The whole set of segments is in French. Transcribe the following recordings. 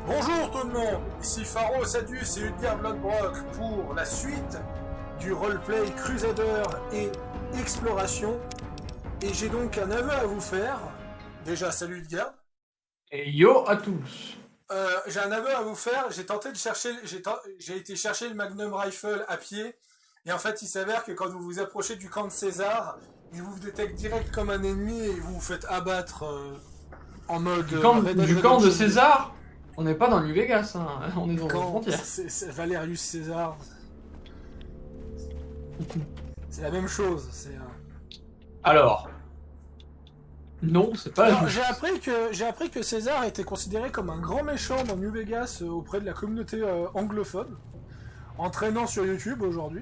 Bonjour tout le monde, ici Pharo Sadius et Udgar Bloodbrock pour la suite du roleplay Crusader et Exploration. Et j'ai donc un aveu à vous faire. Déjà, salut Udgar. Et yo à tous. J'ai un aveu à vous faire. J'ai tenté de chercher, j'ai été chercher le Magnum Rifle à pied. Et en fait, il s'avère que quand vous vous approchez du camp de César, il vous détecte direct comme un ennemi et vous vous faites abattre en mode... Du camp de César. On n'est pas dans New Vegas, hein. On est dans la frontière. C'est Valerius César. C'est la même chose. Alors. Non, c'est pas la même chose. J'ai appris que César était considéré comme un grand méchant dans New Vegas auprès de la communauté anglophone. Entraînant sur YouTube aujourd'hui.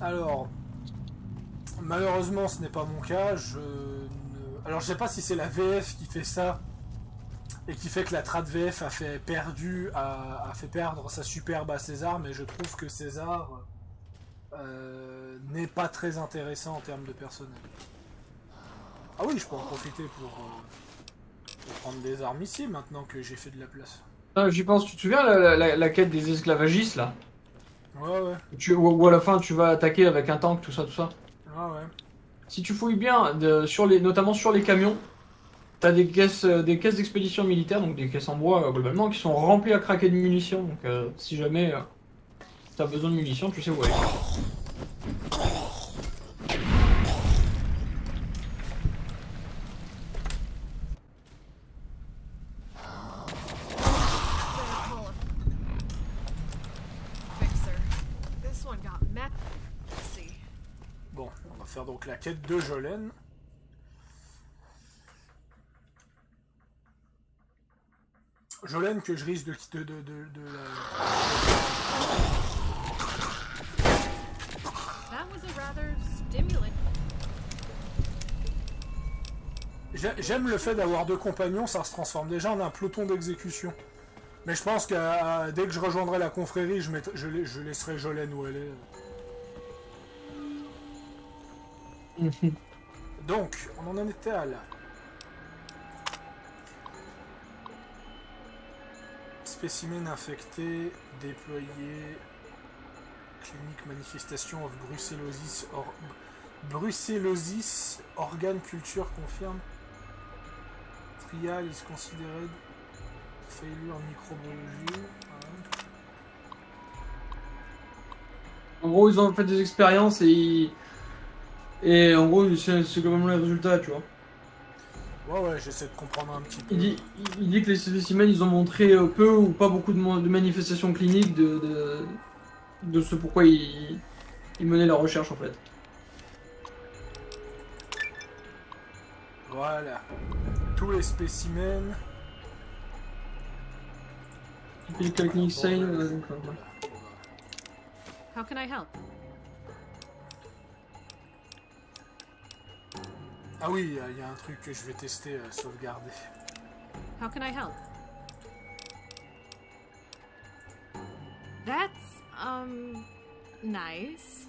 Alors, malheureusement, ce n'est pas mon cas. Alors, je sais pas si c'est la VF qui fait ça et qui fait que la trad VF a fait perdre sa superbe à César, mais je trouve que César n'est pas très intéressant en termes de personnel. Ah oui, je peux en profiter pour prendre des armes ici maintenant que j'ai fait de la place. Ah, j'y pense, tu te souviens la quête des esclavagistes là? Ouais. Où à la fin tu vas attaquer avec un tank, tout ça. Ouais. Si tu fouilles bien, notamment sur les camions, t'as des caisses d'expédition militaire, donc des caisses en bois globalement, qui sont remplies à craquer de munitions. Donc si jamais t'as besoin de munitions, tu sais où aller. Bon, on va faire donc la quête de Jolene. Jolene que je risque de J'aime le fait d'avoir deux compagnons, ça se transforme déjà en un peloton d'exécution. Mais je pense que dès que je rejoindrai la confrérie, je laisserai Jolene où elle est. Donc, on en était à là. Spécimen infecté, déployé. Clinique manifestation of brucellosis, organe culture confirme. Trial is considered failure microbiologie. En gros, ils ont fait des expériences et en gros, c'est globalement les résultats, tu vois. Ouais, j'essaie de comprendre un petit peu. Il dit que les spécimens, ils ont montré peu ou pas beaucoup de manifestations cliniques de ce pourquoi ils menaient la recherche en fait. Voilà. Tous les spécimens. Clinical clinic sign. How can I help? Ah oui, il y a un truc que je vais tester, sauvegarder. How can I help? That's, nice.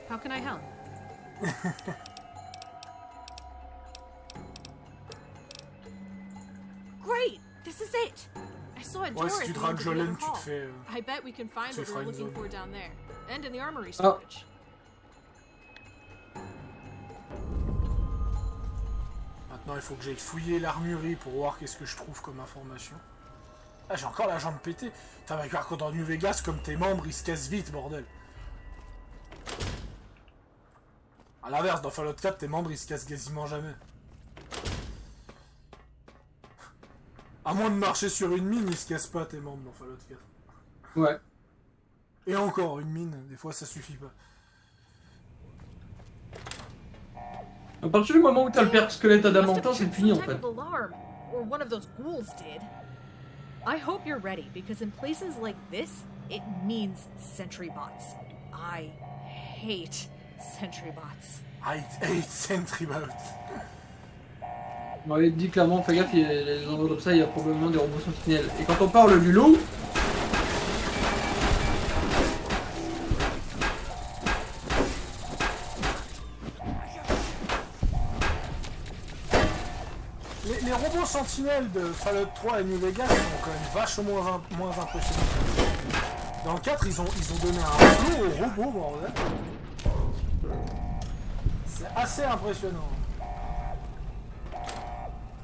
How can I help? Great! This is it! I saw a door Ouais, si at tu the dragues end of the Jolene, other tu hall. te fais... I bet we can find what feras we're une looking zone. for down there. And in the armory storage. Maintenant, il faut que j'aille fouiller l'armurerie pour voir qu'est-ce que je trouve comme information. Ah, j'ai encore la jambe pétée. Putain, mais par contre, dans New Vegas, comme tes membres, ils se cassent vite, bordel. A l'inverse, dans Fallout 4, tes membres, ils se cassent quasiment jamais. À moins de marcher sur une mine, ils se cassent pas, tes membres, dans Fallout 4. Ouais. Et encore, une mine, des fois, ça suffit pas. À partir du moment où t'as le perk squelette adamantin, c'est fini en fait. Or one of those ghouls did. I hope you're ready, because in places like this, it means sentry bots. I hate sentry bots. I hate sentry bots. Bon, il dit clairement, fais gaffe, les endroits comme ça, il y a probablement des robots sentinelles. Et quand on parle du loup, Les robots sentinelles de Fallout 3 et New Vegas sont quand même vachement moins impressionnants. Dans le 4, ils ont donné un flow aux robots, bordel. C'est assez impressionnant.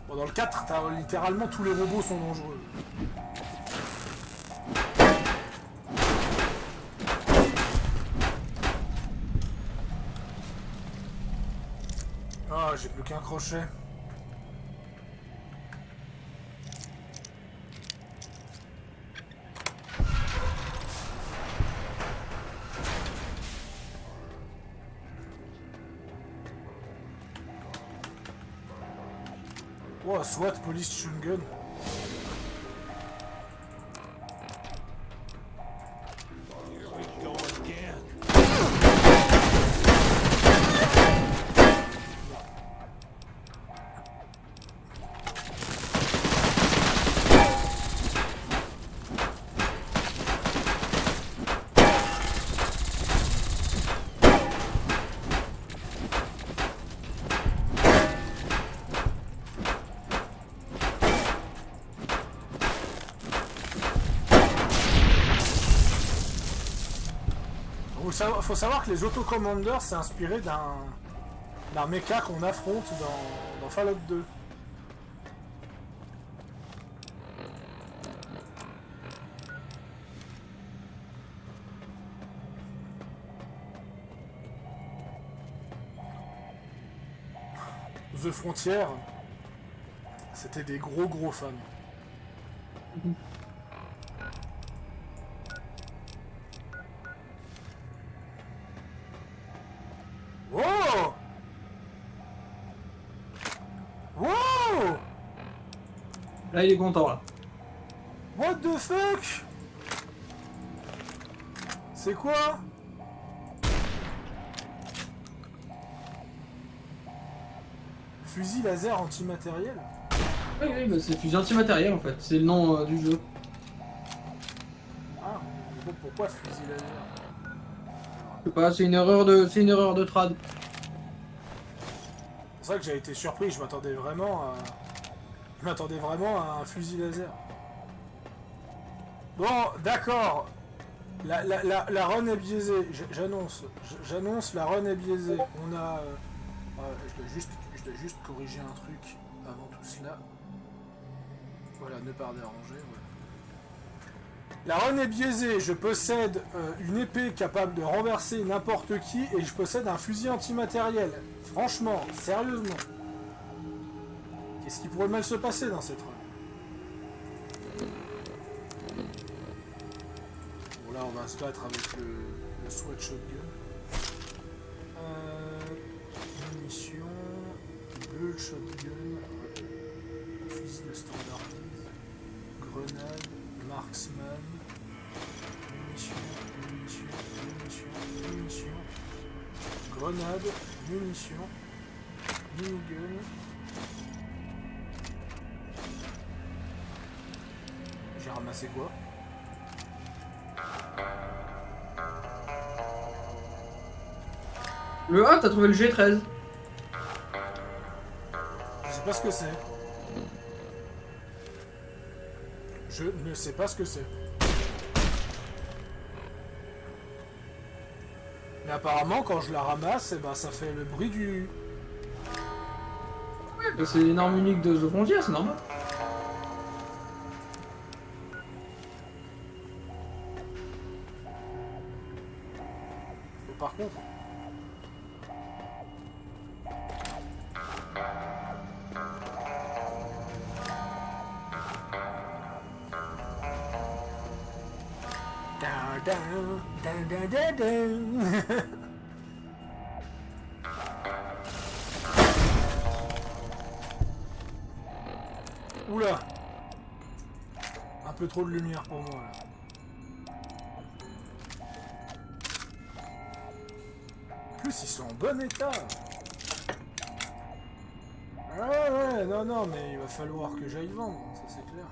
Bon, dans le 4, littéralement tous les robots sont dangereux. Ah, j'ai plus qu'un crochet. Oh, SWAT, police shotgun. Faut savoir que les autocommanders c'est inspiré d'un mecha qu'on affronte dans Fallout 2. The Frontier, c'était des gros fans. Wow! Wow! Là, il est content, là. What the fuck? C'est quoi? Fusil laser antimatériel? Oui, bah, c'est fusil antimatériel, en fait. C'est le nom du jeu. Ah, pourquoi fusil laser? Je sais pas, c'est une erreur de trad. C'est vrai que j'ai été surpris, je m'attendais vraiment à un fusil laser. Bon, d'accord. La run est biaisée. J'annonce, la run est biaisée. On a... je dois juste corriger un truc avant tout cela. Voilà, ne pas déranger. Voilà. La run est biaisée. Je possède une épée capable de renverser n'importe qui et je possède un fusil antimatériel. Franchement, sérieusement. Qu'est-ce qui pourrait mal se passer dans cette run? Bon, là, on va se battre avec le SWAT shotgun. Munitions. Bleu shotgun. Fusil de standardise. Grenade. Marksman. Munitions. Grenade. Munitions. Minigun. J'ai ramassé quoi? Le 1, t'as trouvé le G13. Je sais pas ce que c'est. Je ne sais pas ce que c'est. Mais apparemment, quand je la ramasse, eh ben, ça fait le bruit du... Ouais, bah, c'est une arme unique de The Frontier, c'est normal. Par contre... Oula! Un peu trop de lumière pour moi là. En plus ils sont en bon état. Ouais, non, mais il va falloir que j'aille vendre, ça c'est clair.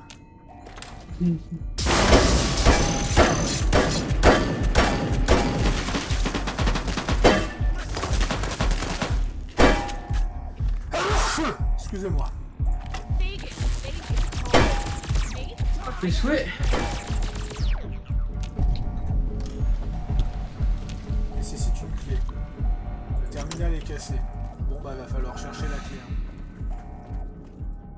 Excusez-moi. Tes souhaits. Nécessite une clé. Le terminal est cassé. Bon bah va falloir chercher la clé.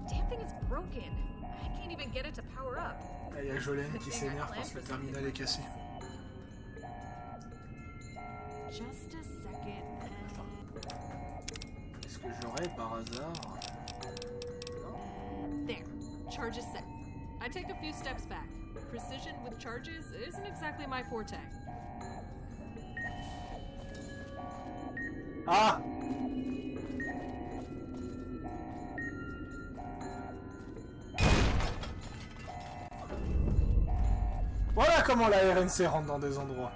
Damn thing is broken. I can't even get it to power up. Il y a Jolene qui s'énerve parce que le terminal est cassé. Just a second. Est-ce que j'aurais par hasard... There. Charge is set. I take a few steps back. Precision with charges isn't exactly my forte. Ah! Voilà comment la RNC rentre dans des endroits.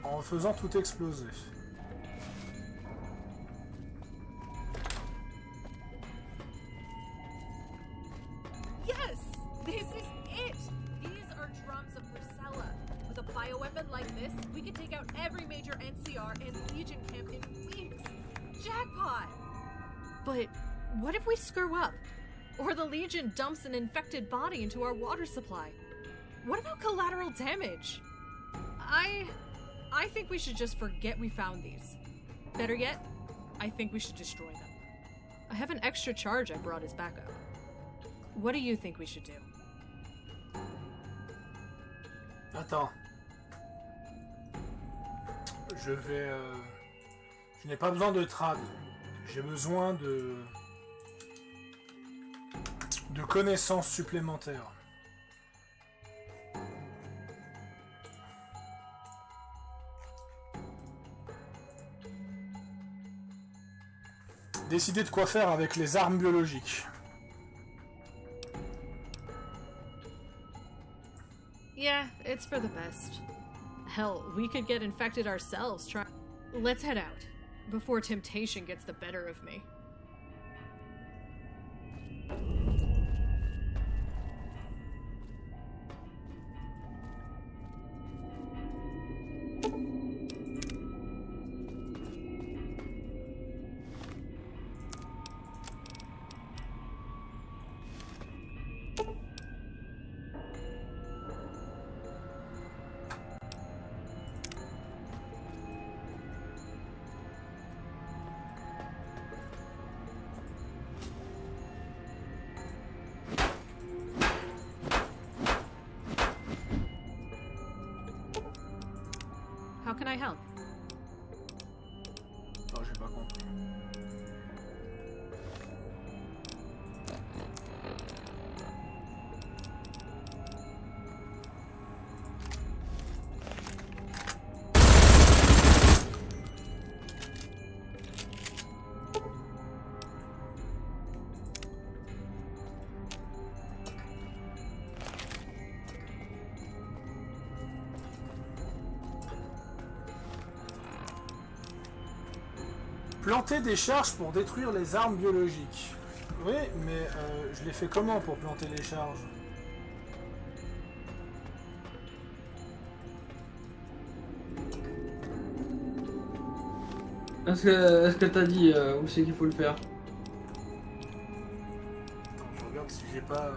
En faisant tout exploser. Yes! This is it! These are drums of Bracella. With a bioweapon like this, we could take out every major NCR and Legion camp in weeks. Jackpot! But what if we screw up? Or the Legion dumps an infected body into our water supply? What about collateral damage? I think we should just forget we found these. Better yet, I think we should destroy them. I have an extra charge I brought as backup. What do you think we should do? Attends. Je vais... Je n'ai pas besoin de trad. J'ai besoin de connaissances supplémentaires. Décider de quoi faire avec les armes biologiques. Yeah, it's for the best. Hell, we could get infected ourselves trying. Let's head out, before temptation gets the better of me. How can I help? Oh, j'ai pas compris. Planter des charges pour détruire les armes biologiques. Oui, mais je l'ai fait comment pour planter les charges? Est-ce que t'as dit où c'est qu'il faut le faire? Attends, je regarde si j'ai pas...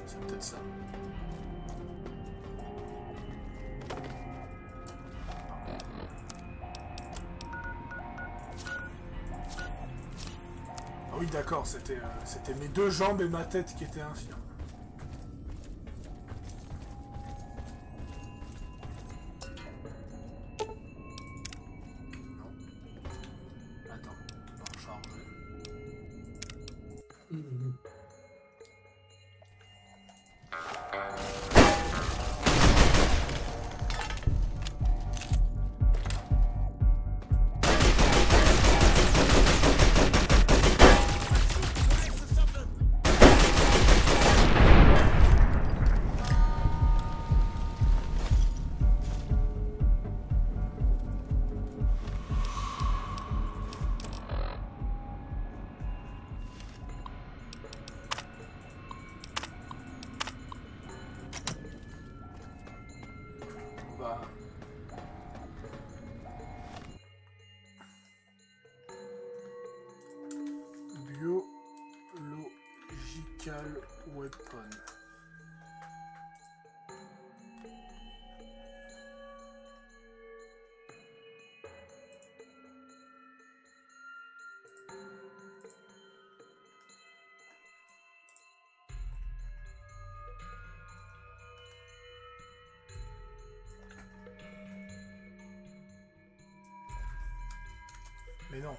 C'est peut-être ça. Ah oui, d'accord, c'était mes deux jambes et ma tête qui étaient infirmes. Non. Attends, on va recharger. Bah. Biological weapon. Mais non.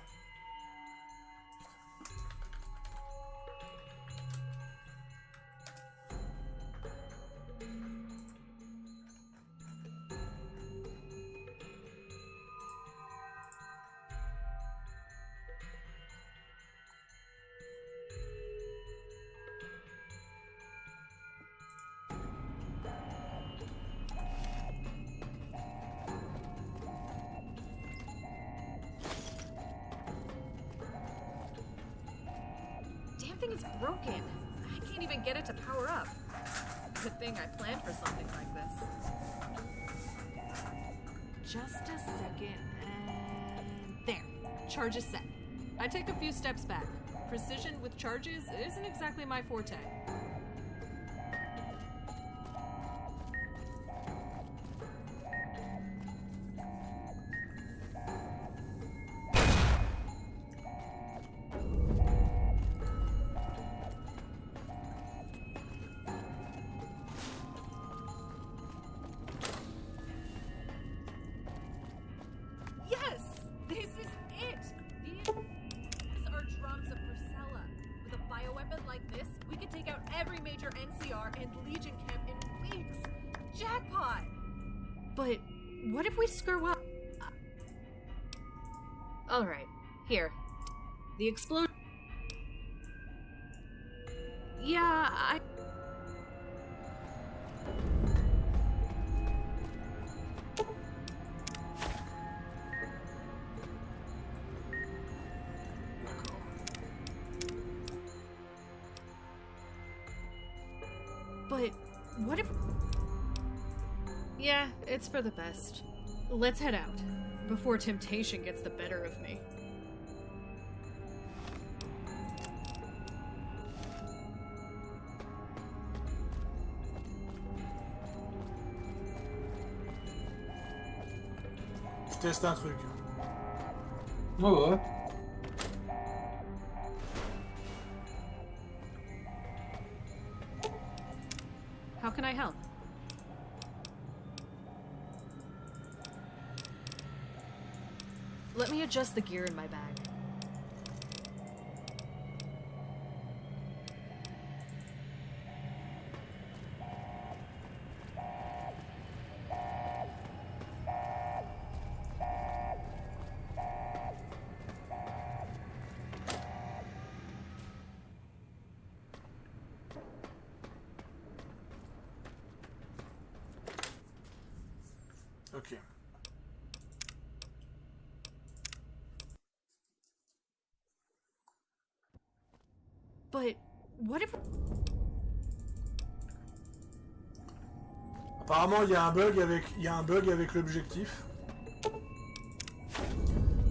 Damn thing is broken. I can't even get it to power up. Good thing I planned for something like this. Just a second, and there. Charge is set. I take a few steps back. Precision with charges isn't exactly my forte. Yes! This is it! These are drums of Priscilla. With a bioweapon like this, we could take out every major NCR and Legion camp in weeks. Jackpot! But what if we screw up? Alright, here. The explosion. Yeah, But what if... Yeah, it's for the best. Let's head out, before temptation gets the better of me. Je teste un truc. Ouais, ouais. How can I help? Let me adjust the gear in my bag. Ok. But what if... Apparemment, il y a un bug avec l'objectif.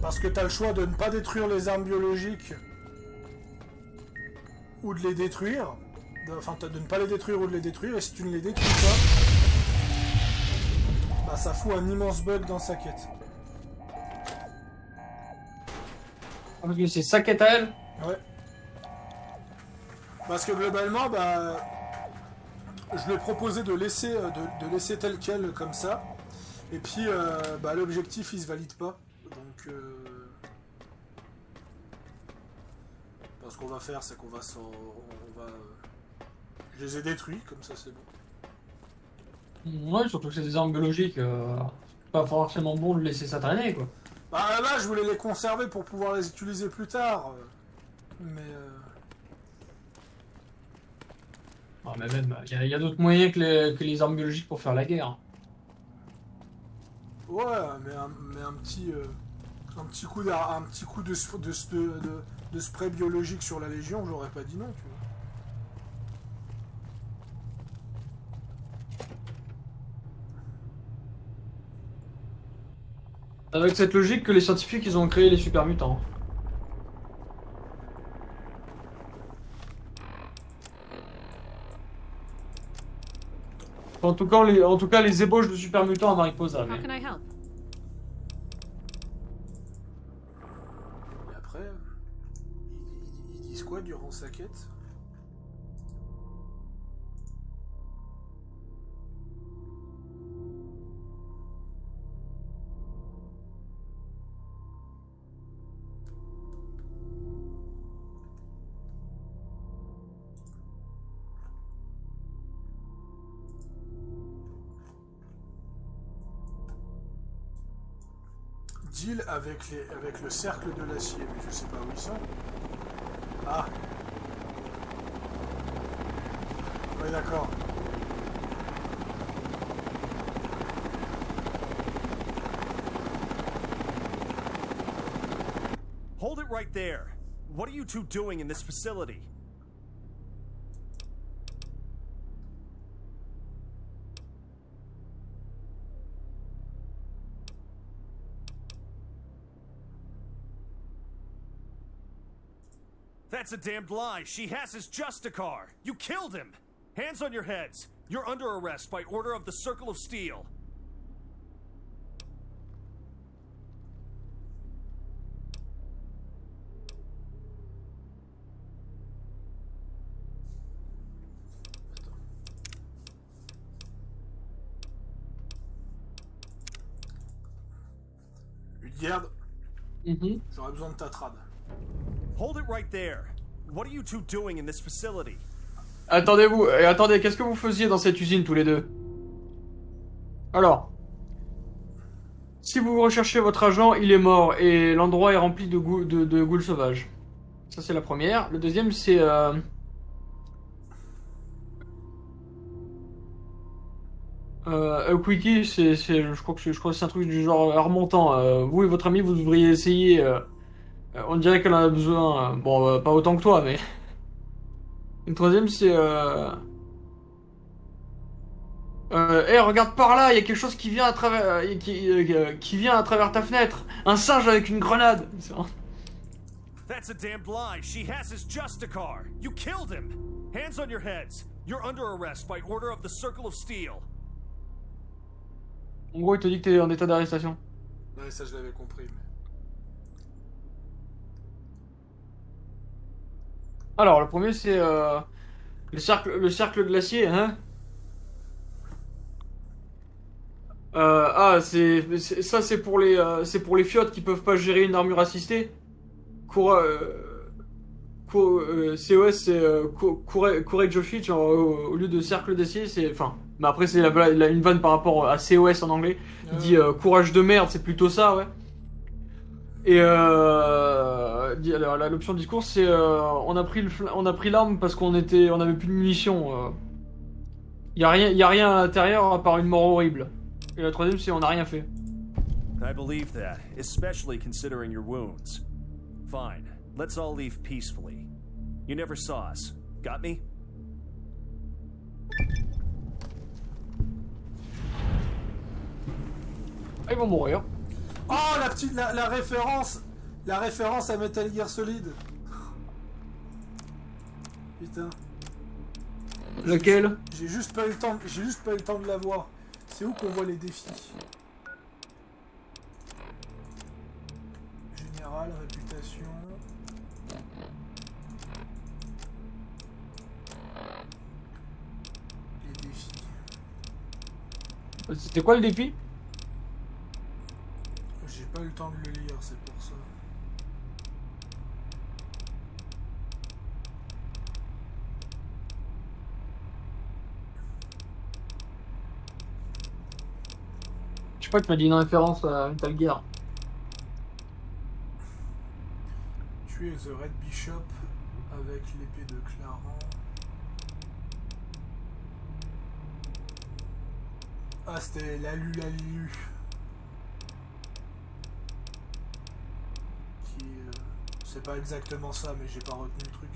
Parce que t'as le choix de ne pas détruire les armes biologiques ou de les détruire. Enfin, de ne pas les détruire ou de les détruire. Et si tu ne les détruis pas, bah ça fout un immense bug dans sa quête. Parce que c'est sa quête à elle. Ouais. Parce que globalement, bah, je lui ai proposé de laisser tel quel comme ça. Et puis, bah, l'objectif il se valide pas. Donc, Alors, ce qu'on va faire, c'est qu'on va je les ai détruits, comme ça c'est bon. Ouais, surtout que c'est des armes biologiques. C'est pas forcément bon de laisser ça traîner, quoi. Bah là, je voulais les conserver pour pouvoir les utiliser plus tard. Mais... Ah, mais même, il y a d'autres moyens que les armes biologiques pour faire la guerre. Ouais, mais un petit coup, un petit coup de spray biologique sur la Légion, j'aurais pas dit non, tu vois. Avec cette logique que les scientifiques ils ont créé les super mutants. En tout cas, les ébauches de super mutants à Mariposa. How can I help? Et après, ils disent quoi durant sa quête? Deal avec le cercle de l'acier, mais je sais pas où ils sont. Ah. Ouais, d'accord. Hold it right there. What are you two doing in this facility? That's a damned lie. She has his Justicar. You killed him. Hands on your heads. You're under arrest by order of the Circle of Steel. Garde. J'aurais besoin de ta trad. Hold it right there. What are you two doing in this facility? Attendez, qu'est-ce que vous faisiez dans cette usine tous les deux? Alors, si vous recherchez votre agent, il est mort et l'endroit est rempli de ghouls sauvages. Ça c'est la première. Le deuxième c'est Quickie, je crois que c'est un truc du genre remontant. Vous et votre ami, vous devriez essayer. On dirait qu'elle en a besoin. Bon, pas autant que toi, mais. Une troisième, c'est. Hey, regarde par là, il y a quelque chose qui vient à travers, qui vient à travers ta fenêtre. Un singe avec une grenade. That's a damned lie. She has his Justicar. You killed him. Hands on your heads. You're under arrest by order of the Circle of Steel. En gros, il te dit que t'es en état d'arrestation. Ouais, ça je l'avais compris. Mais... Alors, le premier, c'est le cercle de l'acier, hein. Ça, c'est pour les fiottes qui peuvent pas gérer une armure assistée. COS, c'est Courage of It, au lieu de cercle d'acier, c'est. Enfin, mais après, c'est une vanne par rapport à COS en anglais. Il dit courage de merde, c'est plutôt ça, ouais. Et alors, l'option de discours, c'est on a pris l'arme parce qu'on avait plus de munitions. Y a rien à l'intérieur à part une mort horrible. Et la troisième, c'est on n'a rien fait. I believe that, especially considering your wounds. Fine, let's all leave peacefully. You never saw us. Got me? Ah, ils vont mourir. Oh, la référence à Metal Gear Solid. Putain. Lequel? J'ai juste pas eu le temps de la voir. C'est où qu'on voit les défis? Général, réputation. Les défis. C'était quoi le défi? J'ai pas eu le temps de le lire, c'est pour ça. sais pas, tu m'as dit une référence à Metal Gear. Tuer The Red Bishop avec l'épée de Claran. Ah, c'était Lalu. C'est pas exactement ça, mais j'ai pas retenu le truc.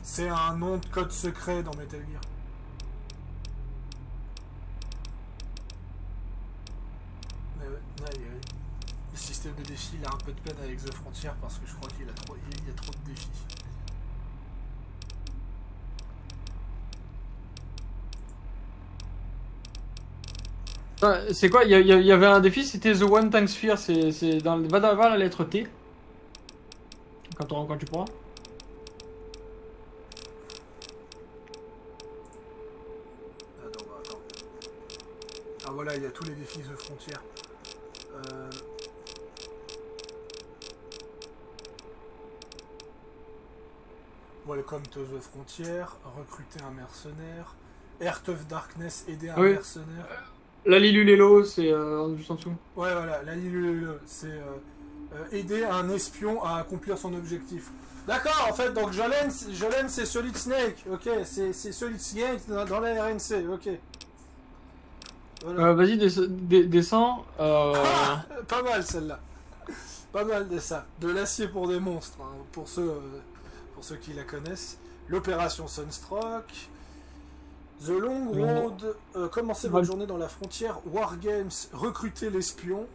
C'est un nom de code secret dans Metal Gear. Mais le système de défi, il a un peu de peine avec The Frontier parce que je crois qu'il y a trop de défis. C'est quoi? Il y avait un défi, c'était The One Tank Sphere. C'est dans va dans la lettre T. Quand tu pourras. Attends. Ah voilà, il y a tous les défis The Frontier. Welcome to the Frontier, recruter un mercenaire, Heart of Darkness, aider un mercenaire. La Lilulelo, c'est juste en dessous. Ouais, voilà, la Lilulelo, c'est aider un espion à accomplir son objectif. D'accord, en fait, donc Jolene c'est Solid Snake, ok, c'est Solid Snake dans la RNC, ok. Voilà. Vas-y, descends. Ah, pas mal celle-là. Pas mal de ça. De l'acier pour des monstres, hein, pour ceux qui la connaissent. L'opération Sunstroke. The Long Road. Commencez votre journée dans la frontière. Wargames. Recruter l'espion.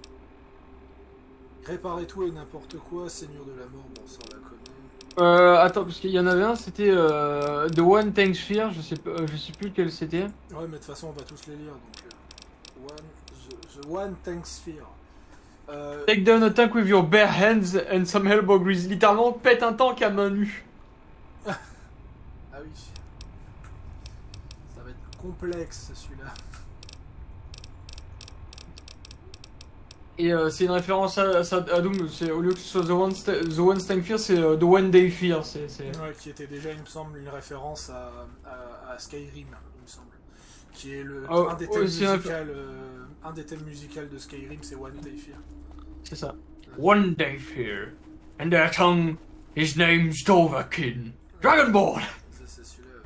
Réparer tout et n'importe quoi. Seigneur de la mort. Bon, ça on la connaît. Attends, parce qu'il y en avait un, c'était The One Tank Sphere. Je sais plus lequel c'était. Ouais, mais de toute façon, on va tous les lire. Donc, The One Tank Sphere. Take down a tank with your bare hands and some elbow grease. Littéralement, pète un tank à main nue. Ah oui. Ça va être complexe celui-là. Et c'est une référence à Doom. C'est au lieu que ce soit The One Tank Fear, c'est The One Day Fear. Ouais, qui était déjà, il me semble, une référence à Skyrim, il me semble. Qui est un des thèmes musicaux de Skyrim, c'est One Day Fear. C'est ça. One Day Fear. And their tongue, his name's Dovahkiin. Dragon Ball! C'est celui-là.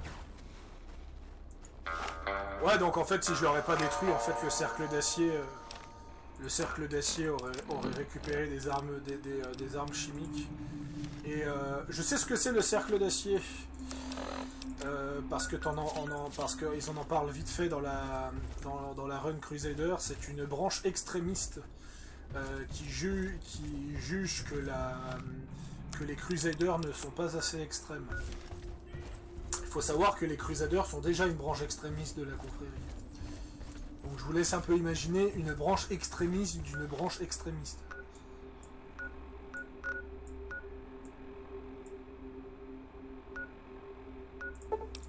Ouais, donc en fait, si je l'aurais pas détruit, en fait, le cercle d'acier aurait récupéré des armes chimiques. Et je sais ce que c'est le cercle d'acier. Parce qu'ils en parlent vite fait dans la Run Crusader. C'est une branche extrémiste qui juge que les Crusaders ne sont pas assez extrêmes. Il faut savoir que les Crusaders sont déjà une branche extrémiste de la confrérie. Donc je vous laisse un peu imaginer une branche extrémiste d'une branche extrémiste.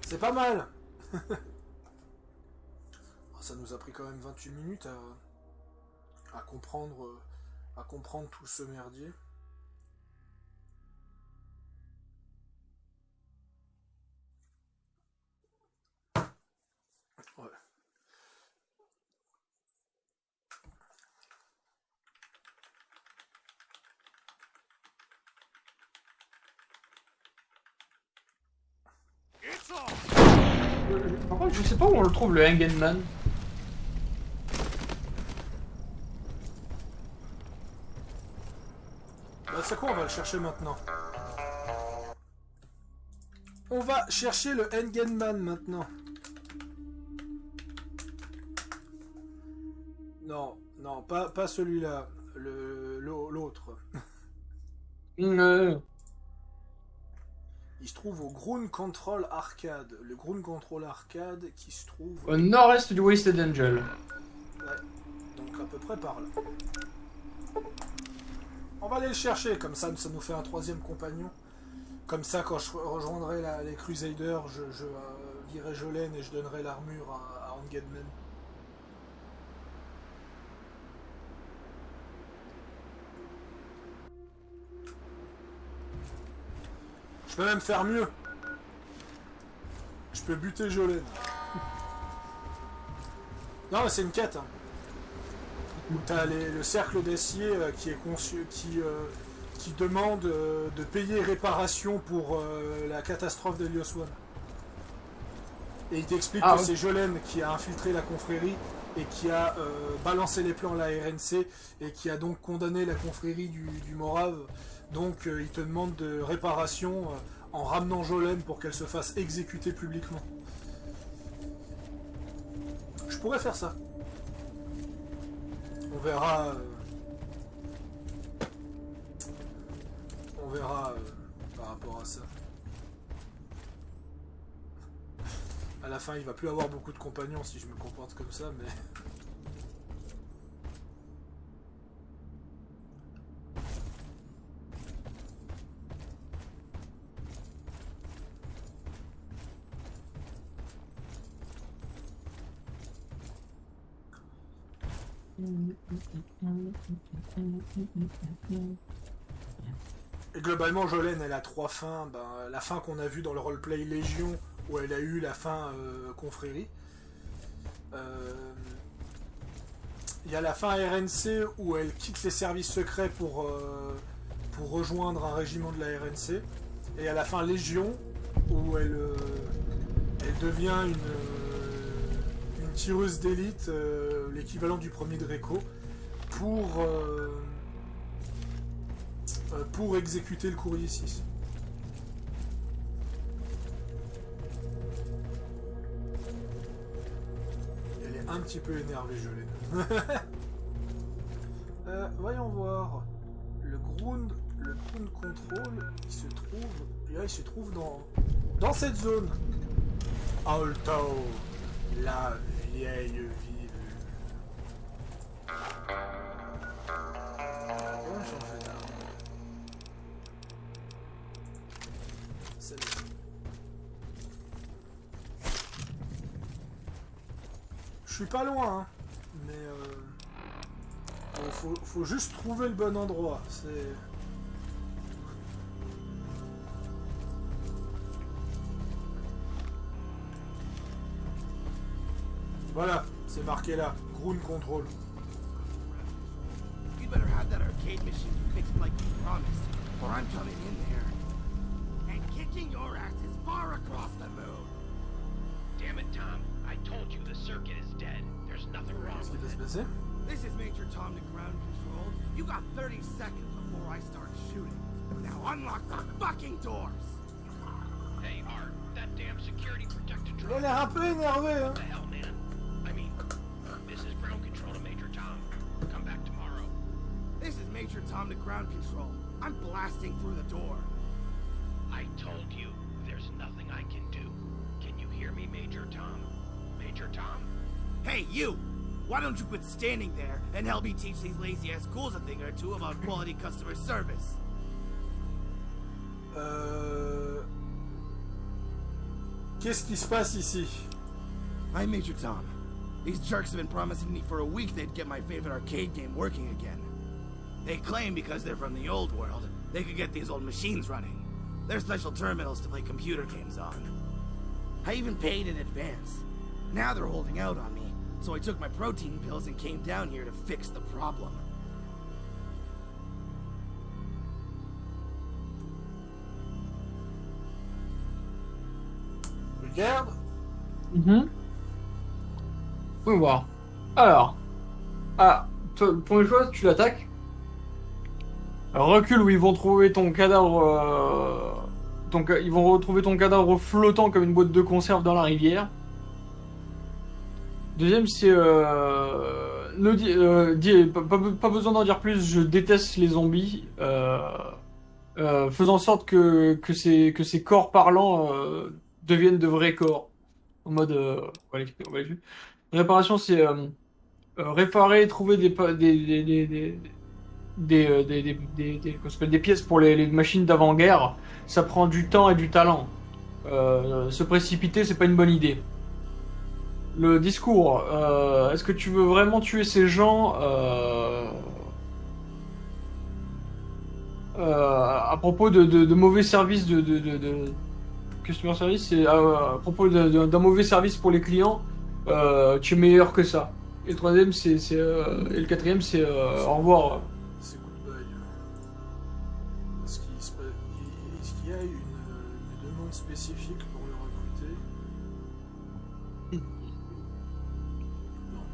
C'est pas mal. Ça nous a pris quand même 28 minutes à comprendre tout ce merdier. Ouais. Par contre, je sais pas où on le trouve, le Engenman. Bah c'est quoi, on va le chercher maintenant. On va chercher le Engenman maintenant. Non, pas celui-là. L'autre. Il se trouve au Ground Control Arcade. Le Ground Control Arcade qui se trouve... Au nord-est du Wasted Angel. Ouais, donc à peu près par là. On va aller le chercher, comme ça nous fait un troisième compagnon. Comme ça, quand je rejoindrai les Crusaders, je virerai Jolene et je donnerai l'armure à Engenman. Je peux même faire mieux. Je peux buter Jolene. Non, mais c'est une quête. Hein. où tu as le cercle d'acier qui demande de payer réparation pour la catastrophe d'Helios One. Et il t'explique que c'est Jolene qui a infiltré la confrérie et qui a balancé les plans à la RNC et qui a donc condamné la confrérie du Morave. Donc il te demande de réparation en ramenant Jolene pour qu'elle se fasse exécuter publiquement. Je pourrais faire ça. On verra. Par rapport à ça. À la fin, il va plus avoir beaucoup de compagnons si je me comporte comme ça, mais. Et globalement, Jolene, elle a 3 fins. La fin qu'on a vue dans le roleplay Légion, où elle a eu la fin confrérie. Il y a la fin RNC où elle quitte les services secrets pour rejoindre un régiment de la RNC. Et il y a la fin Légion où elle devient une tireuse d'élite, l'équivalent du premier Draco, pour exécuter le courrier 6. Elle est un petit peu énervée, Jolene. Voyons voir. Le ground control, il se trouve dans cette zone. Alto, la vieille ville. Je suis pas loin, hein, mais faut juste trouver le bon endroit. Voilà, c'est marqué là, ground control. You better have that arcade machine fixed like you promised, or I'm coming in there and kicking your asses far across the moon. Damn it, Tom. I told you the circuit is dead. There's nothing wrong Qu'est-ce qui with va se it. passer? This is Major Tom to ground control. You got 30 seconds before I start shooting. Now unlock the fucking doors. Hey, Art, that damn security protected Il a drone. l'air un peu énervé, hein. What the hell, man? I mean, this is ground control to Major Tom. Come back tomorrow. This is Major Tom to ground control. I'm blasting through the door. I told you, there's nothing I can do. Can you hear me, Major Tom? Major Tom? Hey, you! Why don't you quit standing there and help me teach these lazy-ass ghouls a thing or two about quality customer service? Qu'est-ce qui se passe ici? I'm Major Tom. These jerks have been promising me for a week they'd get my favorite arcade game working again. They claim because they're from the old world, they could get these old machines running. They're special terminals to play computer games on. I even paid in advance. Now they're holding out on me, so I took my protein pills and came down here to fix the problem. Regarde. On va voir. Alors. Toi, le premier choix, tu l'attaques. Recule où ils vont trouver ton cadavre. Ils vont retrouver ton cadavre flottant comme une boîte de conserve dans la rivière. Deuxième, c'est. Pas besoin d'en dire plus, je déteste les zombies. Faisant en sorte que ces corps parlants deviennent de vrais corps. En mode. On va les réparation, c'est. Réparer, trouver des pièces pour les machines d'avant-guerre, ça prend du temps et du talent. Se précipiter, c'est pas une bonne idée. Le discours, est-ce que tu veux vraiment tuer ces gens à propos de mauvais services de customer service, c'est à propos d'un mauvais service pour les clients, tu es meilleur que ça. Et le troisième, et le quatrième, c'est au revoir. C'est goodbye. Est-ce qu'il y a une demande spécifique pour le recruter? Non.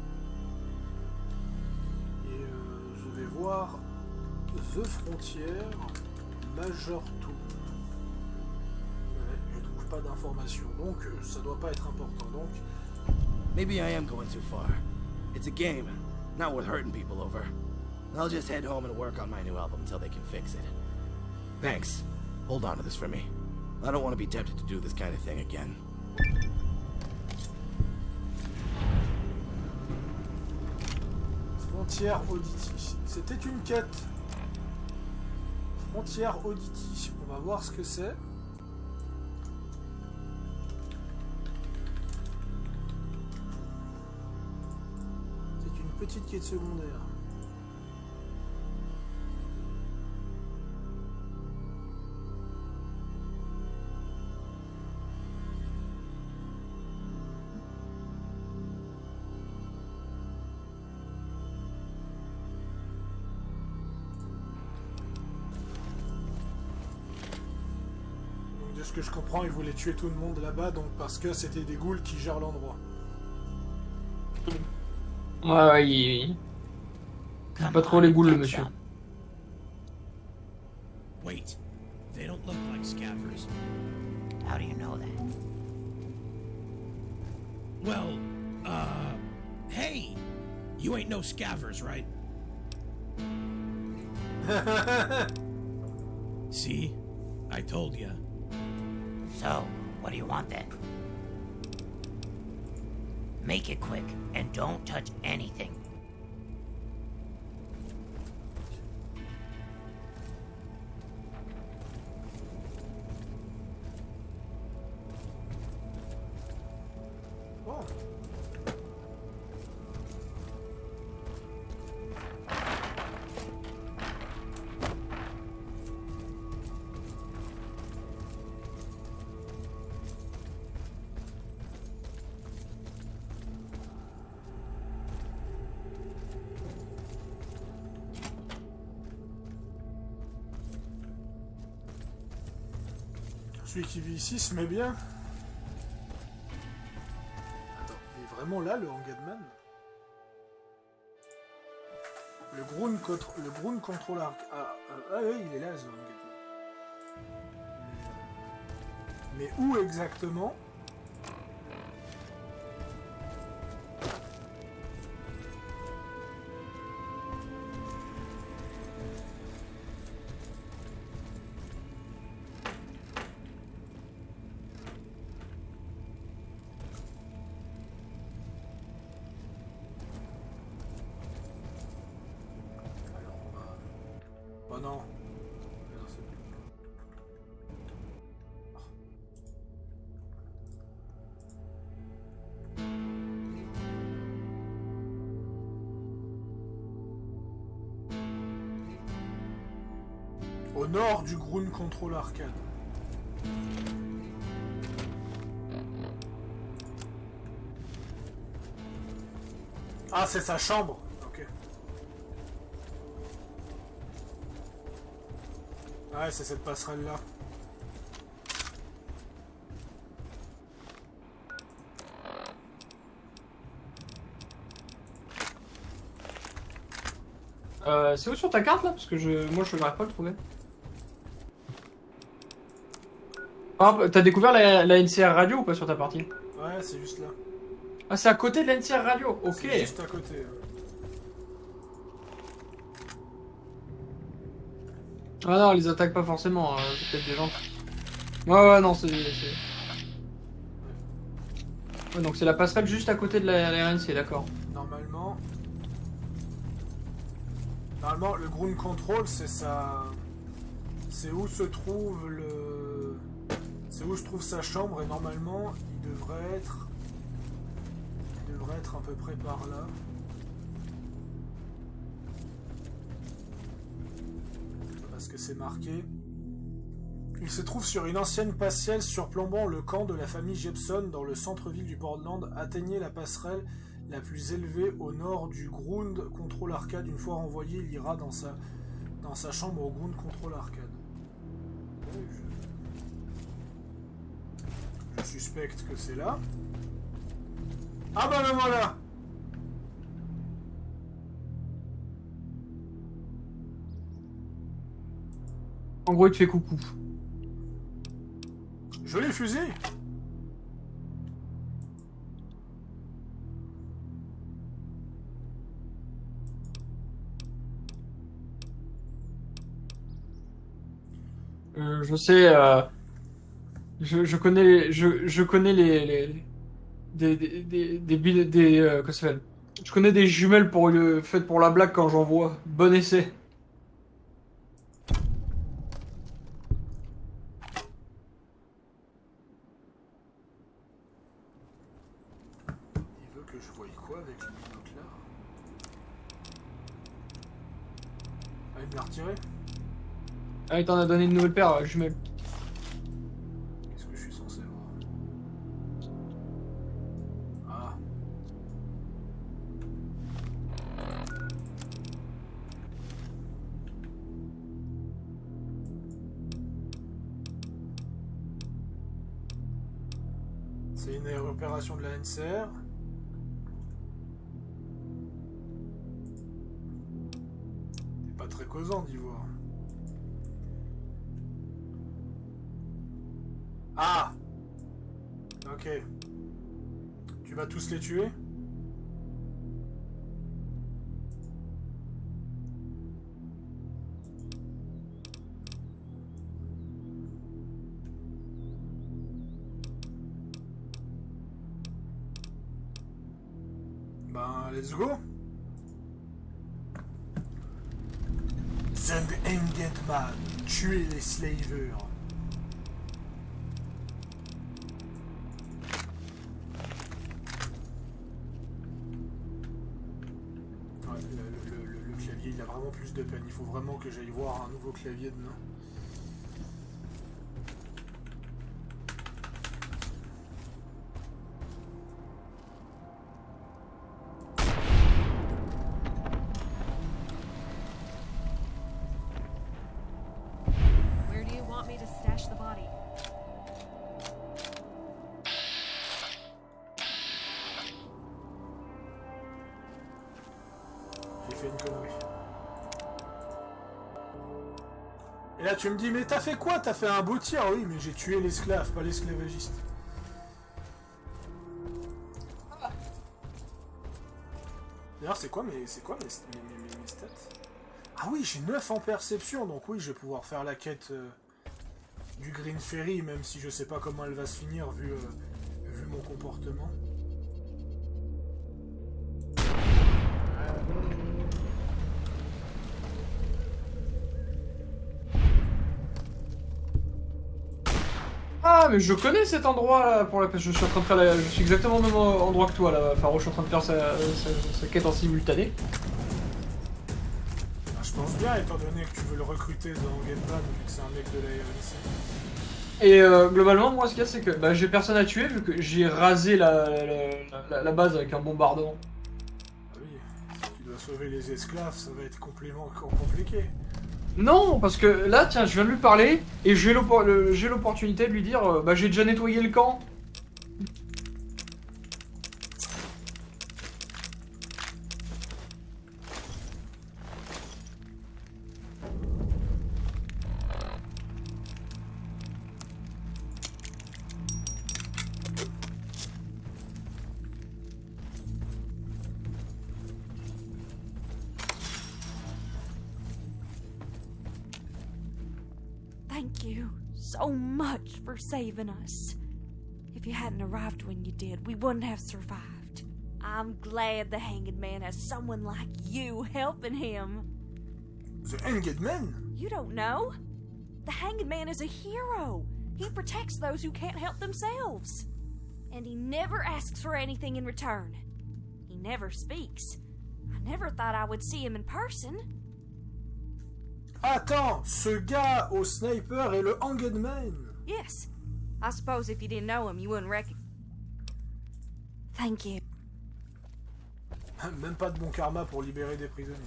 Et je vais voir The Frontier, Major Tool. Ouais, je trouve pas d'informations, donc ça doit pas être important. Donc, Maybe I am going too far. It's a game, not worth hurting people over. I'll just head home and work on my new album until they can fix it. Thanks. Hold on to this for me. I don't want to be tempted to do this kind of thing again. Frontière Oddity. C'était une quête. Frontière Oddity. On va voir ce que c'est. C'est une petite quête secondaire. De ce que je comprends, ils voulaient tuer tout le monde là-bas, donc parce que c'était des ghouls qui gèrent l'endroit. Ouais, il... Pas trop les ghouls, le monsieur. Wait, they don't look like scavers. How do you know that? Well, hey! You ain't no scavers, right? See? I told ya. So, what do you want then? Make it quick, and don't touch anything. Bon. Celui qui vit ici se met bien. Attends, il est vraiment là, le Hangadman? Le Ground Control Arc. Ah oui, il est là, ce Hangadman. Mais où exactement? Oh non. Non, c'est plus. Au nord du Ground Control Arcade. Ah, c'est sa chambre. Ok. Ouais, c'est cette passerelle-là. C'est où sur ta carte là? Parce que moi je n'arrive pas à le trouver. Ah, t'as découvert la NCR radio ou pas sur ta partie? Ouais, c'est juste là. Ah, c'est à côté de la NCR radio, ok. C'est juste à côté. Ah non, on les attaque pas forcément, c'est peut-être des gens. Ouais, non, c'est. Ouais, donc c'est la passerelle juste à côté de la RNC, d'accord. Normalement, le ground control, c'est ça. C'est où se trouve le. C'est où se trouve sa chambre et normalement, il devrait être. Il devrait être à peu près par là. Parce que c'est marqué. Il se trouve sur une ancienne passerelle surplombant le camp de la famille Jepson dans le centre-ville du Portland. Atteignez la passerelle la plus élevée au nord du Ground Control Arcade. Une fois renvoyé, il ira dans sa chambre au Ground Control Arcade. Ouais, je suspecte que c'est là. Ah bah le voilà. En gros, il te fait coucou. Joli fusil. Je sais, je connais, je connais qu'est-ce que ça s'appelle? Je connais des jumelles faites pour la blague quand j'en vois. Bon essai. Il veut que je voie quoi avec le binocle là? Ah, il me l'a retiré? Ah, il t'en a donné une nouvelle paire, jumelles. Qu'est-ce que je suis censé voir? Ah. C'est une opération de la NCR. C'est pas très causant d'y voir. Ah! Ok. Tu vas tous les tuer? Ben, let's go! The Hanged Man, tuer les slavers. Le clavier, il a vraiment plus de peine. Il faut vraiment que j'aille voir un nouveau clavier demain. Where do you want me to stash the body? J'ai fait une connerie. Et là tu me dis, mais t'as fait quoi? T'as fait un beau tir? Oui, mais j'ai tué l'esclave, pas l'esclavagiste. D'ailleurs, c'est quoi mes stats? Ah oui, j'ai 9 en perception, donc oui, je vais pouvoir faire la quête du Green Ferry, même si je sais pas comment elle va se finir vu mon comportement. Ah, mais je connais cet endroit là pour la pêche. Je suis en train de faire je suis exactement au même endroit que toi là. Faro, je suis en train de faire sa quête en simultané. Ah, je pense bien, étant donné que tu veux le recruter dans Hanged Man, vu que c'est un mec de la RNC. Et globalement, moi, ce qu'il y a, c'est que j'ai personne à tuer vu que j'ai rasé la base avec un bombardement. Ah oui, si tu dois sauver les esclaves, ça va être compliqué. Non, parce que là, tiens, je viens de lui parler et j'ai l'opportunité de lui dire j'ai déjà nettoyé le camp. Thank you so much for saving us. If you hadn't arrived when you did, we wouldn't have survived. I'm glad the Hanged Man has someone like you helping him. The Hanged Man? You don't know? The Hanged Man is a hero. He protects those who can't help themselves. And he never asks for anything in return. He never speaks. I never thought I would see him in person. Attends, ce gars au sniper est le Hanged Man. Yes. I suppose if you didn't know him, you wouldn't recognize. Thank you. Même pas de bon karma pour libérer des prisonniers.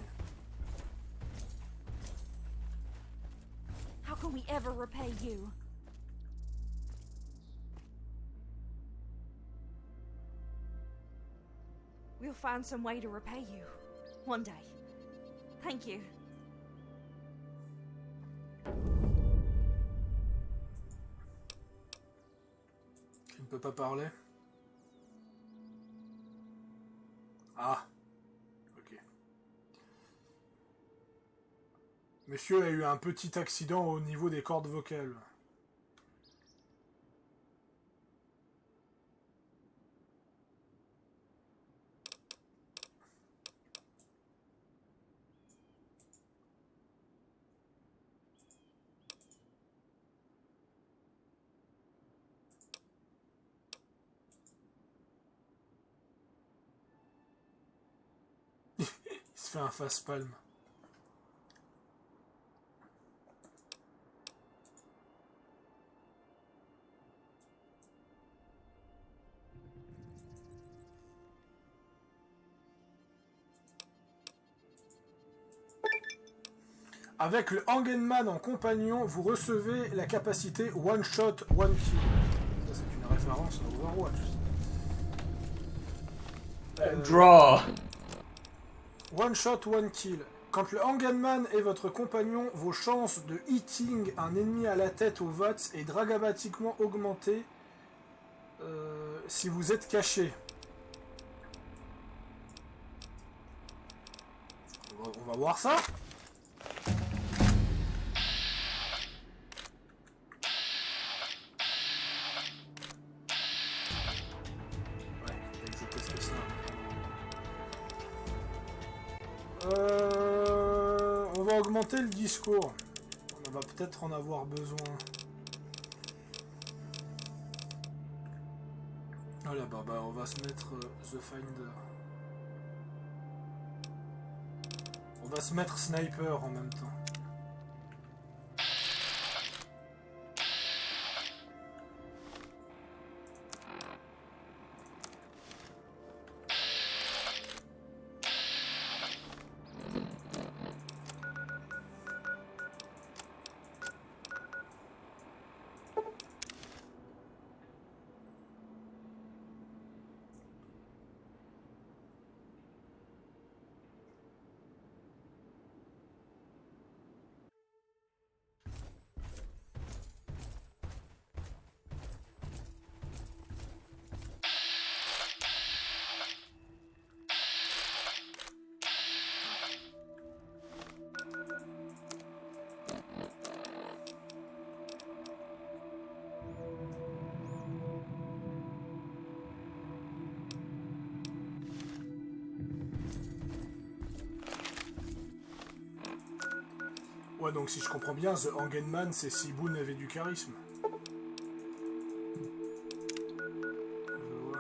How can we ever repay you? We'll find some way to repay you. One day. Thank you. Qui ne peut pas parler. Ah. Ok. Monsieur a eu un petit accident au niveau des cordes vocales. Il se fait un face-palme. Avec le Hangenman en compagnon, vous recevez la capacité One Shot, One Kill. Ça, c'est une référence à Overwatch. Draw. One Shot, One Kill. Quand le Hangenman est votre compagnon, vos chances de hitting un ennemi à la tête au VATS est dramatiquement augmentée si vous êtes caché. On va voir ça. On va augmenter le discours. On va peut-être en avoir besoin. Voilà, bah on va se mettre The Finder. On va se mettre Sniper en même temps. Ouais, donc si je comprends bien, The Hangenman, c'est si Boone avait du charisme. Je vois.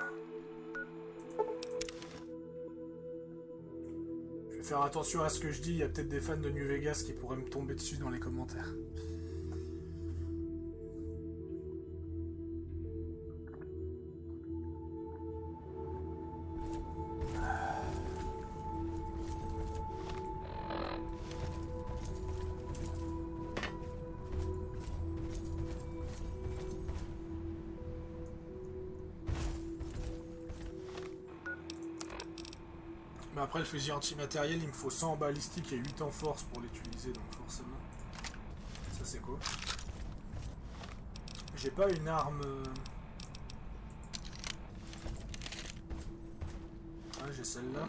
Je vais faire attention à ce que je dis, il y a peut-être des fans de New Vegas qui pourraient me tomber dessus dans les commentaires. Mais après le fusil antimatériel, il me faut 100 en balistique et 8 en force pour l'utiliser, donc forcément. Ça c'est cool. J'ai pas une arme... Ah, j'ai celle-là.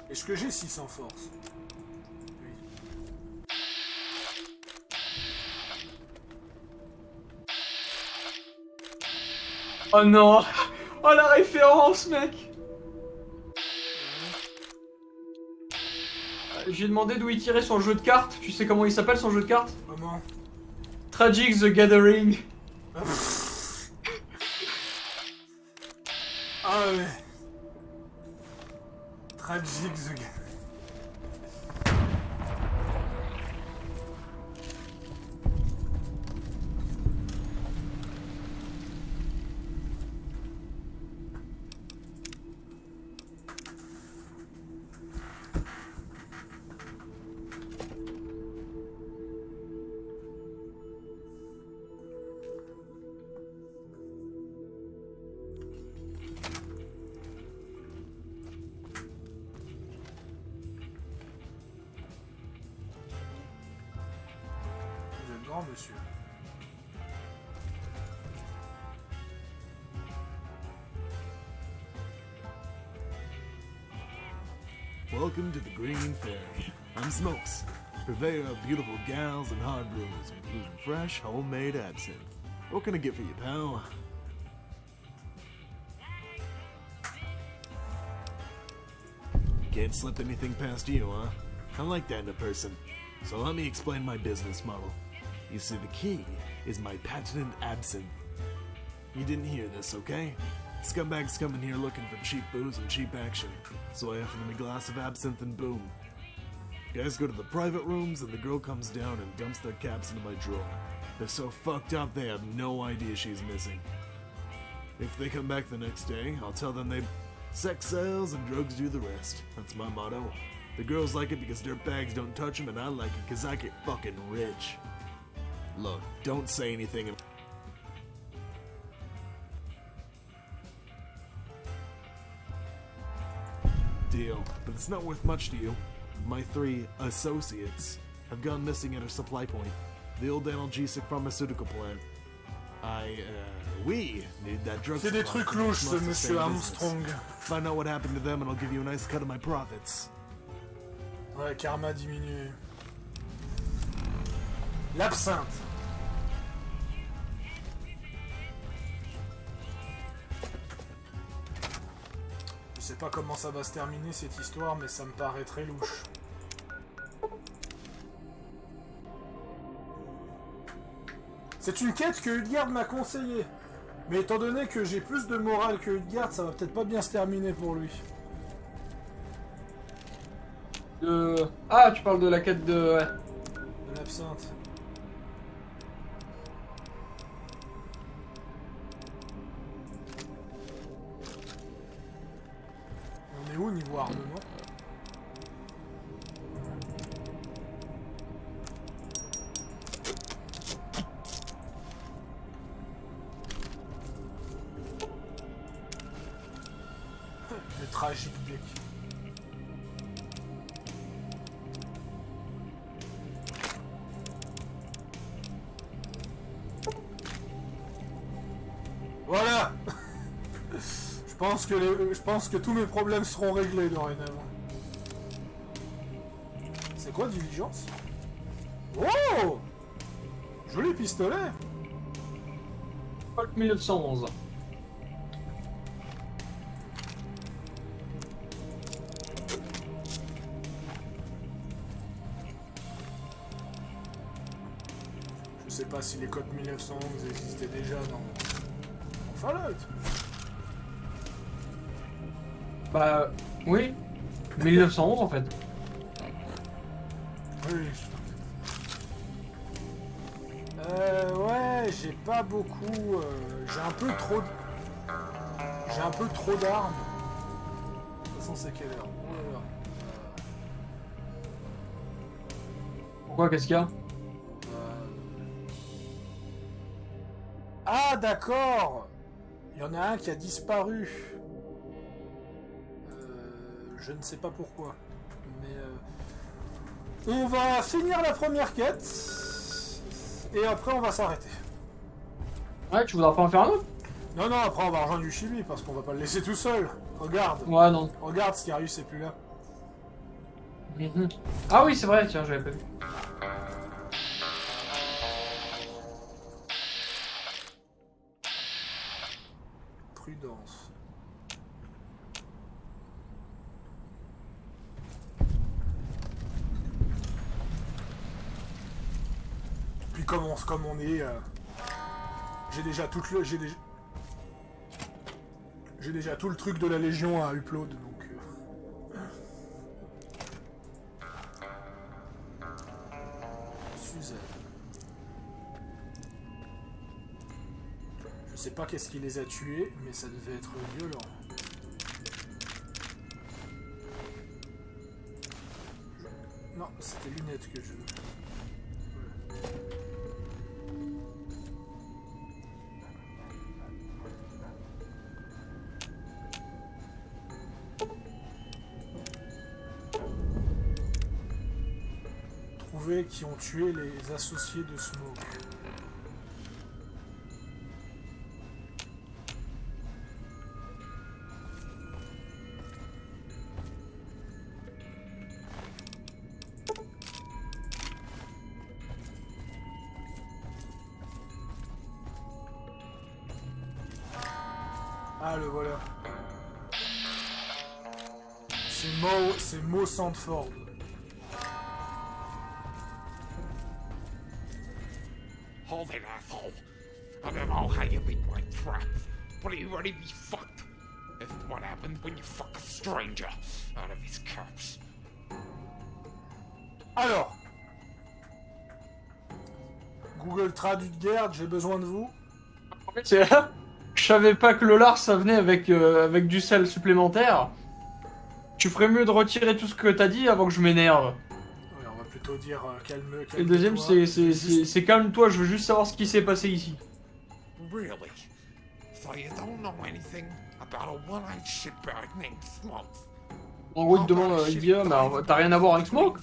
Est-ce que j'ai 6 en force? Oui. Oh non. Oh la référence, mec. J'ai demandé d'où il tirait son jeu de cartes. Tu sais comment il s'appelle son jeu de cartes? Comment? Tragic the Gathering. Ah ouais. Tragic the Gathering. grand monsieur. Welcome to the Green Fairy. I'm Smokes, purveyor of beautiful gals and hard brews, including fresh, homemade absinthe. What can I get for you, pal? Can't slip anything past you, huh? I like that in a person. So let me explain my business model. You see, the key is my patented absinthe. You didn't hear this, okay? Scumbags come in here looking for cheap booze and cheap action, so I offer them a glass of absinthe and boom. Guys go to the private rooms and the girl comes down and dumps their caps into my drawer. They're so fucked up they have no idea she's missing. If they come back the next day, I'll tell them sex sells and drugs do the rest. That's my motto. The girls like it because dirtbags don't touch them, and I like it because I get fucking rich. Look, don't say anything. Deal, but it's not worth much to you. My 3 associates have gone missing at our supply point, the old analgesic pharmaceutical plant. We need that drug. C'est des trucs louches, ce monsieur Armstrong. Find out what happened to them and I'll give you a nice cut of my profits. Ouais, karma diminue. L'absinthe. Je sais pas comment ça va se terminer cette histoire, mais ça me paraît très louche. C'est une quête que Hudgard m'a conseillée. Mais étant donné que j'ai plus de morale que Hudgard, ça va peut-être pas bien se terminer pour lui. Ah, tu parles de la quête de... Ouais. De l'absinthe. On est où niveau armement? Le tragique deck. Voilà. Je pense que tous mes problèmes seront réglés dorénavant. C'est quoi diligence? Oh, joli pistolet. Colt 1911. Je sais pas si les codes 1911 existaient déjà dans Fallout. Bah, oui. 1911 en fait. Oui. Ouais, j'ai pas beaucoup. J'ai un peu trop. J'ai un peu trop d'armes. De toute façon, c'est quelle heure? Oh là là. Pourquoi, qu'est-ce qu'il y a? Ah, d'accord. Il y en a un qui a disparu. Je ne sais pas pourquoi. Mais on va finir la première quête. Et après on va s'arrêter. Ouais, tu voudras pas en faire un autre? Non, non, après on va rejoindre Yushimi parce qu'on va pas le laisser tout seul. Regarde. Ouais, non. Regarde, Scarius est plus là. Ah oui, c'est vrai, tiens, j'avais pas vu. Prudence. Puis comme on est, j'ai déjà tout le truc de la Légion à upload, donc. Suzanne. Je sais pas qu'est-ce qui les a tués, mais ça devait être violent. Non, c'était lunettes que je... trouver qui ont tué les associés de Smoke. Ah, le voilà. C'est Mo Sandford. Hold it, asshole. I don't know how you beat my traps, but are you ready to be fucked? This is what happens when you fuck a stranger out of his cups. Alors, Google Traducteur, j'ai besoin de vous. Je savais pas que le lard ça venait avec du sel supplémentaire. Tu ferais mieux de retirer tout ce que t'as dit avant que je m'énerve. Ouais, on va plutôt dire calme. Et le deuxième, c'est calme-toi, je veux juste savoir ce qui s'est passé ici. Really? So you don't know anything about a one-eyed shitbag named Smoke? En gros, il te demande, il dit, mais t'as rien à voir avec Smoke?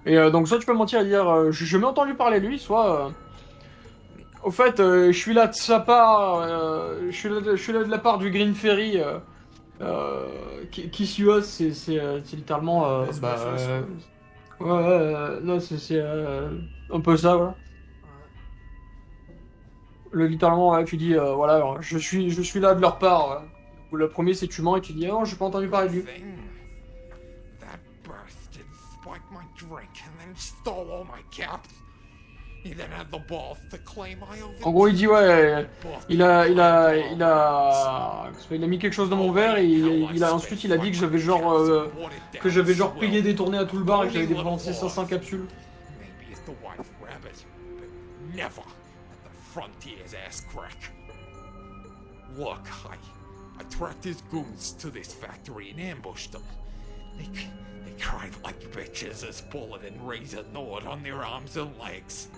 Et donc, soit tu peux mentir et dire, j'ai jamais entendu parler de lui, soit... au fait, je suis là de sa part, je suis là de la part du Green Ferry. Kiss You Us, c'est littéralement... non, c'est un peu ça, voilà. Littéralement, tu dis, voilà, je suis là de leur part. Le premier, c'est tu mens et tu dis, non, j'ai pas entendu parler de lui. En gros, il dit, ouais, il a mis quelque chose dans mon verre et ensuite il a dit que j'avais genre pris et détourné à tout le bar et que j'avais dépensé 500 capsules. Frontier's ass crack. Look, I tracked his goons to this factory and ambushed them. They cried like bitches as Bullet and Razor gnawed on their arms and legs.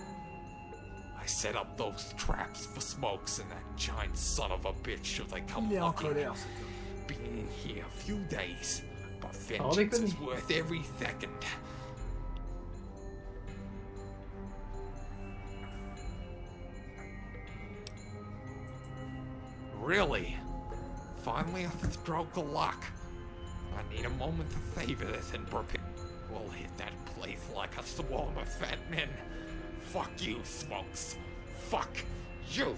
I set up those traps for Smokes and that giant son of a bitch should they come looking. Been in here a few days, but vengeance is worth every second. Really? Finally a stroke of luck. I need a moment to savor this and prepare. We'll hit that place like a swarm of fat men. Fuck you, Smokes. Fuck you.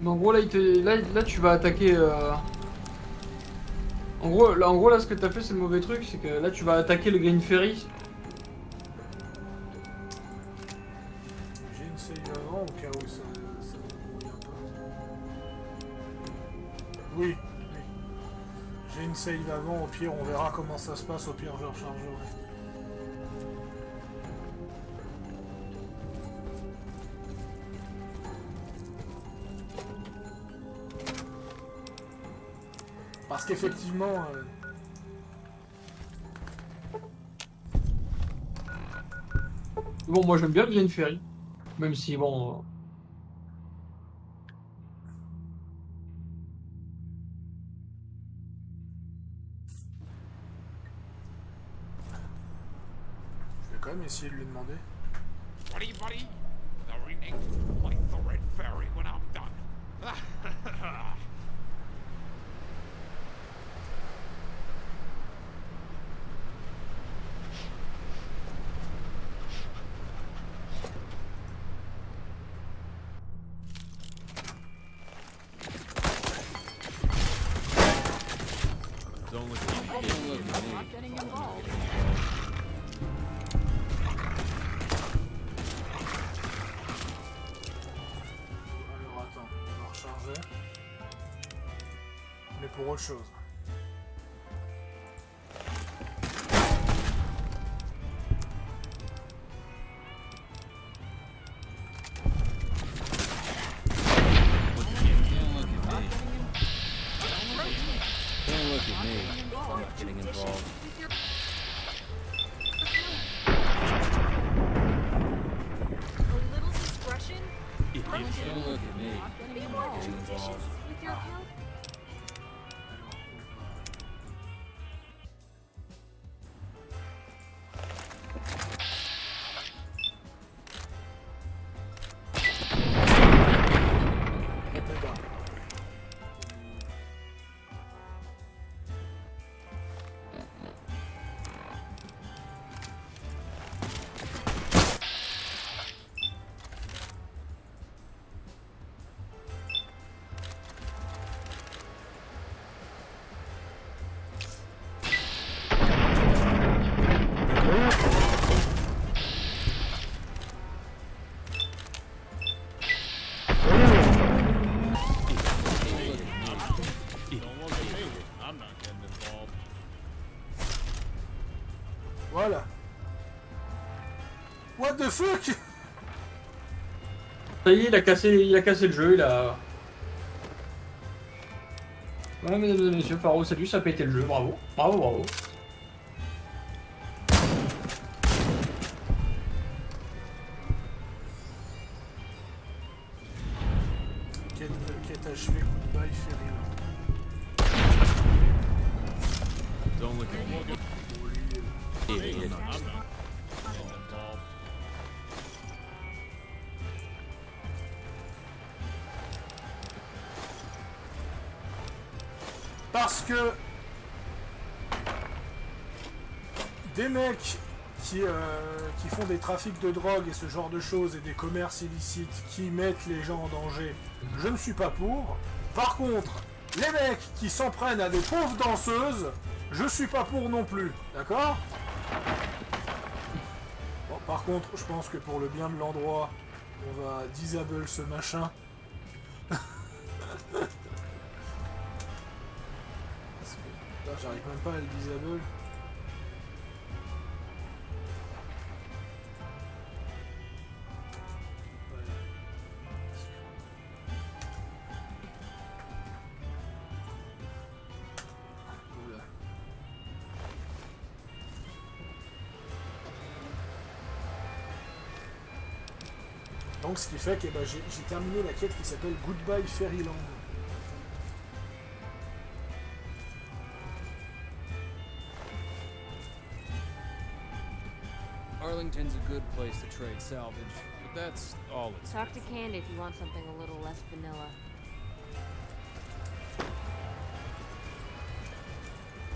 Mais en gros là tu vas attaquer. En gros là ce que t'as fait c'est le mauvais truc, c'est que là tu vas attaquer le Green Ferry. J'ai une save avant au cas où ça brouille un peu. Oui. J'ai une save avant, au pire on verra comment ça se passe, au pire je rechargerai. Parce qu'effectivement... Bon, moi j'aime bien le Green Ferry. Même si, bon... Je vais quand même essayer de lui demander. Buddy, the rename like the Red Ferry when I'm done. Alors attends, on va recharger. Mais pour autre chose. Voilà. What the fuck? Ça y est, il a cassé le jeu, il a... Voilà, mesdames et messieurs, Faro, salut, ça a pété le jeu, bravo. Bravo, bravo. Quête achevée, goodbye, Ferry. Don't look at me. Idiot. Parce que des mecs qui font des trafics de drogue et ce genre de choses et des commerces illicites qui mettent les gens en danger, je ne suis pas pour. Par contre, les mecs qui s'en prennent à des pauvres danseuses, je suis pas pour non plus, d'accord? Bon, par contre, je pense que pour le bien de l'endroit, on va disable ce machin. J'arrive même pas à le disable. Voilà. Donc ce qui fait que j'ai terminé la quête qui s'appelle Goodbye Fairyland. Arlington's a good place to trade salvage, but that's all it's. Talk to Candy if you want something a little less vanilla.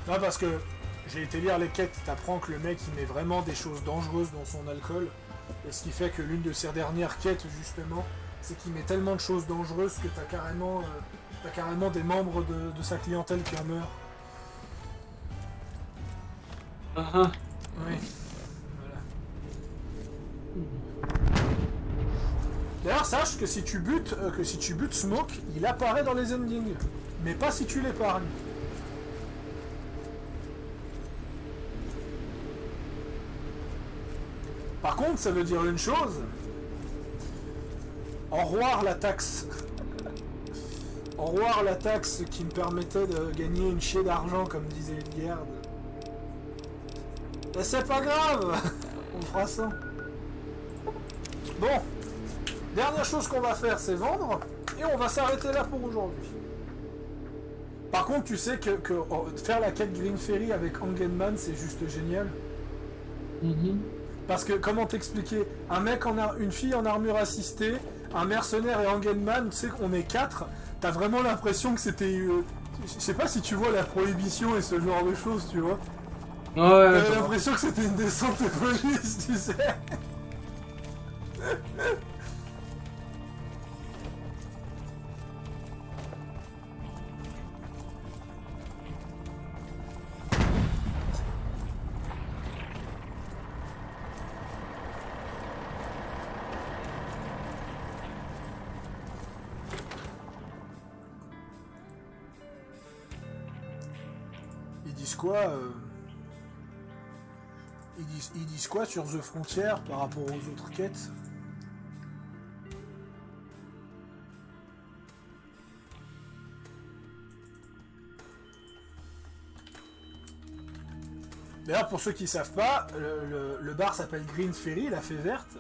Non, parce que j'ai été lire les quêtes, t'apprends que le mec il met vraiment des choses dangereuses dans son alcool, et ce qui fait que l'une de ses dernières quêtes justement, c'est qu'il met tellement de choses dangereuses que t'as carrément des membres de sa clientèle qui en meurent. Oui. D'ailleurs, sache que si tu butes Smoke, il apparaît dans les endings, mais pas si tu l'épargnes. Par contre, ça veut dire une chose. En revoir la taxe. En revoir la taxe qui me permettait de gagner une chier d'argent, comme disait Edgard. Mais c'est pas grave. On fera ça. Bon. Dernière chose qu'on va faire, c'est vendre, et on va s'arrêter là pour aujourd'hui. Par contre, tu sais que faire la quête Green Ferry avec Angenman, c'est juste génial. Parce que, comment t'expliquer, une fille en armure assistée, un mercenaire et Angenman, tu sais qu'on est 4, t'as vraiment l'impression que c'était... je sais pas si tu vois la prohibition et ce genre de choses, tu vois. Ouais, t'avais l'impression que c'était une descente de police, tu sais. Ils disent quoi sur The Frontier par rapport aux autres quêtes? D'ailleurs, pour ceux qui savent pas, le bar s'appelle Green Ferry, la fée verte,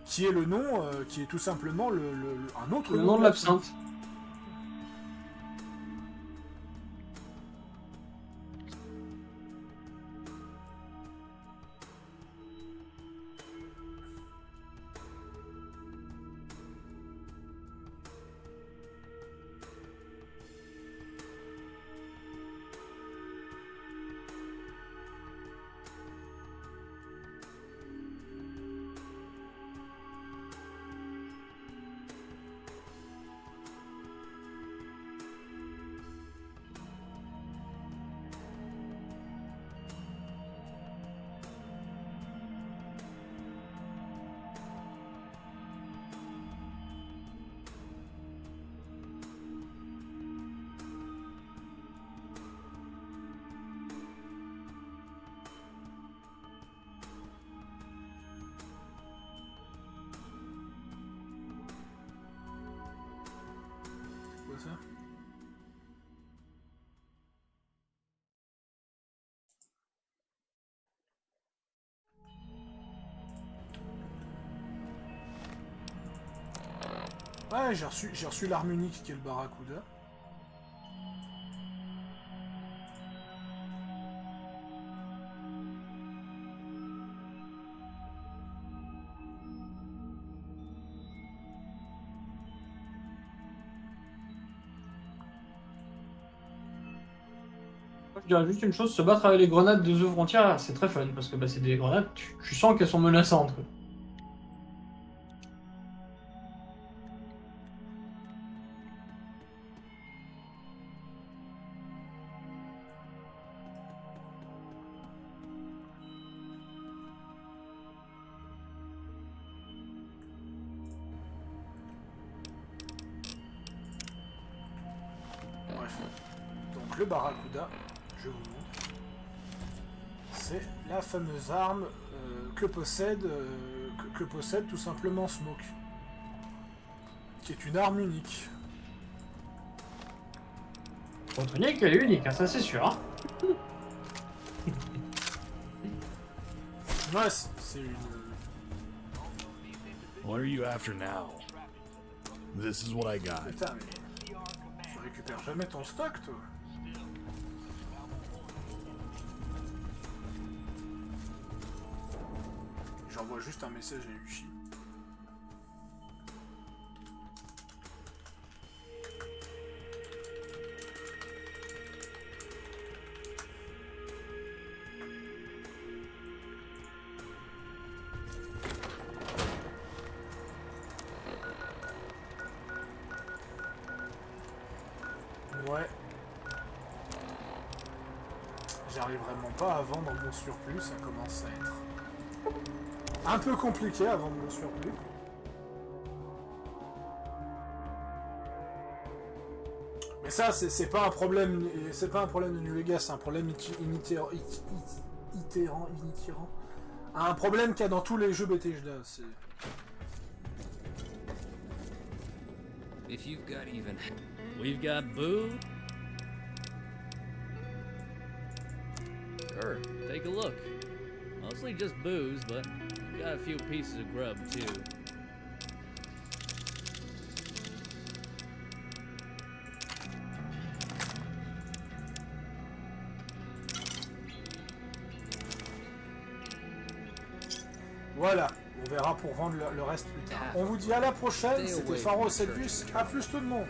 qui est le nom, qui est tout simplement un autre nom de l'absinthe. Ouais, j'ai reçu l'arme unique qui est le Barracuda. Je dirais juste une chose, se battre avec les grenades de The Frontier, c'est très fun, parce que bah, c'est des grenades, tu sens qu'elles sont menaçantes. Quoi. Bref. Donc le Barracuda, je vous montre. C'est la fameuse arme que possède tout simplement Smoke. Qui est une arme unique. Votre unique, elle est unique, hein, ça c'est sûr. Hein. Ouais, c'est une... What are you after now? This is what I got. Putain, mais... Tu récupères jamais ton stock, toi. J'envoie juste un message à Yushi. Ouais. J'arrive vraiment pas à vendre mon surplus, ça commence à être un peu compliqué à vendre mon surplus. Mais ça, c'est pas un problème, c'est pas un problème de New Vegas, c'est un problème initérant. Un problème qu'il y a dans tous les jeux Bethesda. If you've got even... We've got boo? Sure, take a look. Mostly just booze, but we've got a few pieces of grub, too. Voilà, on verra pour vendre le reste plus tard. On vous dit à la prochaine, c'était Pharaoh Sepus, à plus tout le monde.